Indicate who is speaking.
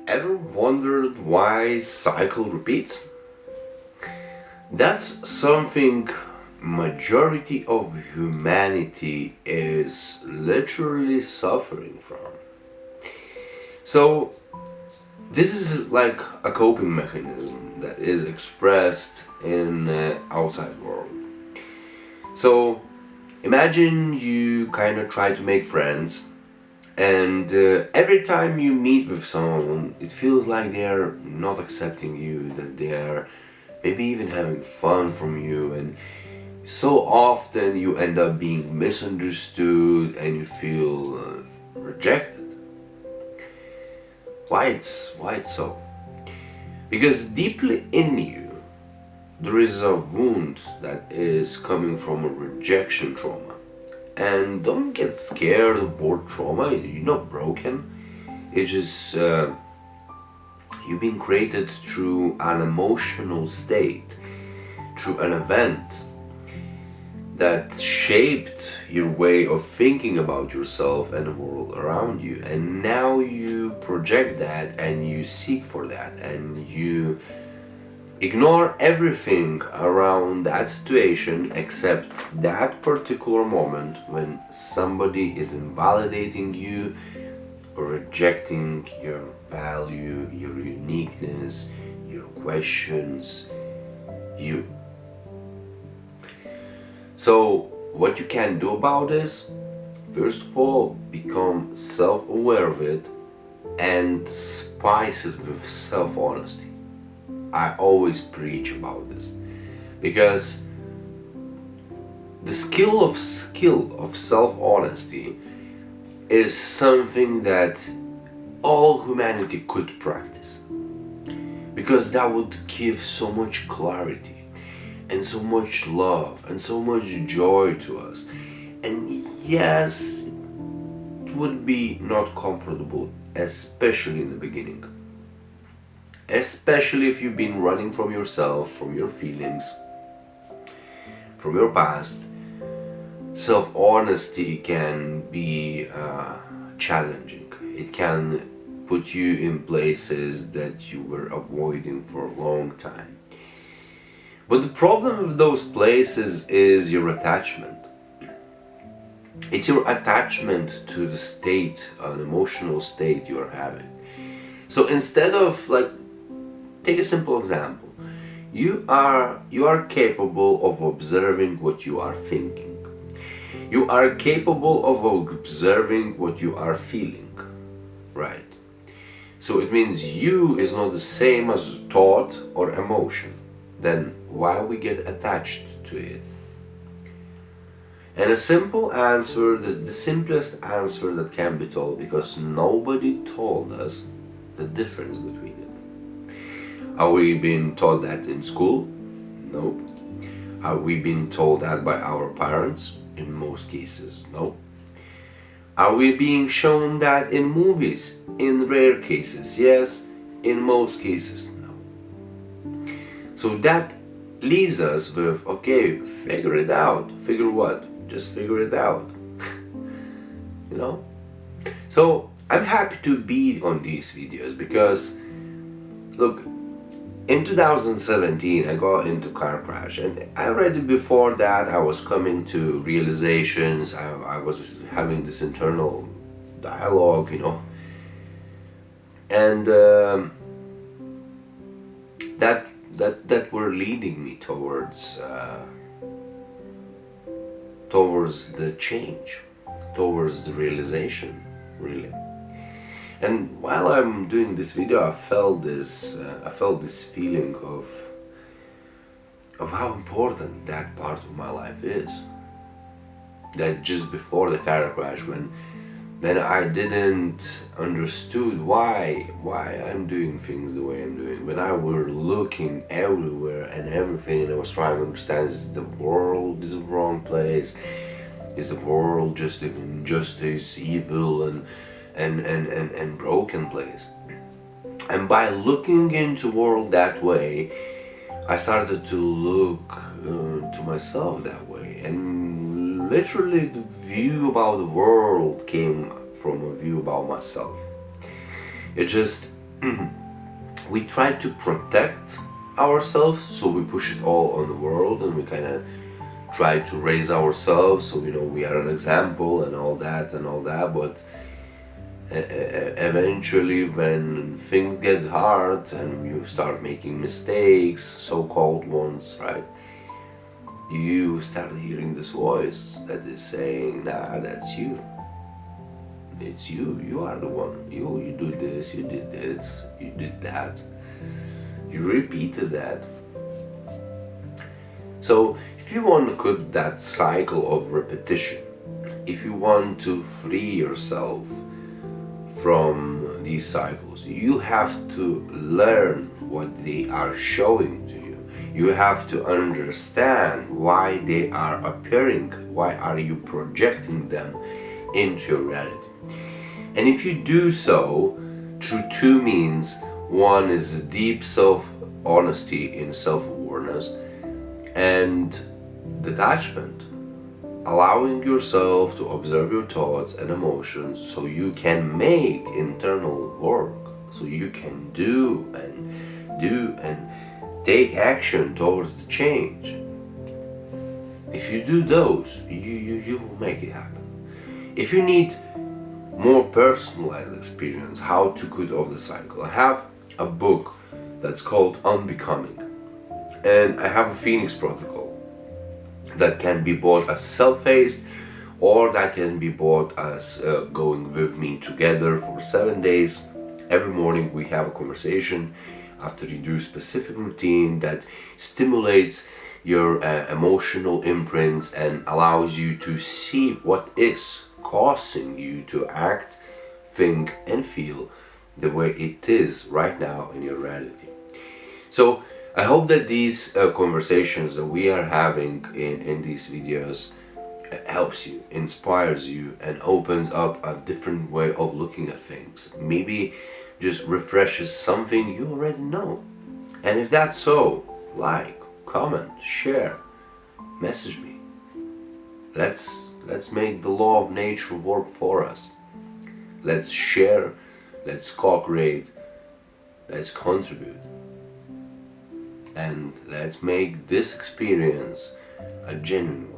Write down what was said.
Speaker 1: Ever wondered why cycle repeats? That's something majority of humanity is literally suffering from. So this is like a coping mechanism that is expressed in outside world. So imagine you kind of try to make friends, and every time you meet with someone, it feels like they're not accepting you, that they're maybe even having fun from you, and so often you end up being misunderstood and you feel rejected. Why it's so? Because deeply in you there is a wound that is coming from a rejection trauma. And don't get scared of the word trauma. You're not broken. It's just you've been created through an emotional state, through an event that shaped your way of thinking about yourself and the world around you. And now you project that and you seek for that and you ignore everything around that situation except that particular moment when somebody is invalidating you or rejecting your value, your uniqueness, your questions, you. So, what you can do about this? First of all, become self-aware of it and spice it with self-honesty. I always preach about this because the skill of self-honesty is something that all humanity could practice, because that would give so much clarity and so much love and so much joy to us. And yes, it would be not comfortable, especially in the beginning. Especially if you've been running from yourself, from your feelings, from your past. Self-honesty can be challenging. It can put you in places that you were avoiding for a long time. But the problem with those places is your attachment. It's your attachment to the state, an emotional state you're having. So instead of take a simple example. You are capable of observing what you are thinking. You are capable of observing what you are feeling. Right. So it means you is not the same as thought or emotion. Then why we get attached to it? And a simple answer, the simplest answer that can be told, because nobody told us the difference between it. Are we being taught that in school? Nope. Are we being told that by our parents? In most cases, no. Are we being shown that in movies? In rare cases, yes. In most cases, no. So that leaves us with, okay, figure it out. Figure what? Just figure it out. You know? So I'm happy to be on these videos because, look, in 2017, I got into car crash, and already before that, I was coming to realizations. I was having this internal dialogue, and that were leading me towards the change, towards the realization, really. And while I'm doing this video, I felt this feeling of how important that part of my life is. That just before the car crash, when I didn't understood why I'm doing things the way I'm doing, when I were looking everywhere and everything, and I was trying to understand, is the world is the wrong place? Is the world just an injustice, evil, and broken place? And by looking into world that way, I started to look to myself that way, and literally the view about the world came from a view about myself. It just we try to protect ourselves, so we push it all on the world, and we kind of try to raise ourselves, so we are an example and all that and all that. But eventually, when things get hard and you start making mistakes, so-called ones, right, you start hearing this voice that is saying, nah, that's you. It's you. You are the one. You do this, you did this, you did that. You repeated that. So if you want to cut that cycle of repetition, if you want to free yourself from these cycles, you have to learn what they are showing to you. You have to understand why they are appearing, why are you projecting them into your reality. And if you do so through two means, one is deep self-honesty in self-awareness, and detachment, allowing yourself to observe your thoughts and emotions so you can make internal work, so you can do and take action towards the change. If you do those, you will make it happen. If you need more personalized experience how to cut off the cycle, I have a book that's called Unbecoming, and I have a Phoenix Protocol that can be bought as self-paced, or that can be bought as going with me together for 7 days. Every morning we have a conversation after you do a specific routine that stimulates your emotional imprints and allows you to see what is causing you to act, think and feel the way it is right now in your reality. So I hope that these conversations that we are having in these videos helps you, inspires you, and opens up a different way of looking at things. Maybe just refreshes something you already know. And if that's so, like, comment, share, message me. Let's make the law of nature work for us. Let's share, let's co-create, let's contribute. And let's make this experience a genuine one.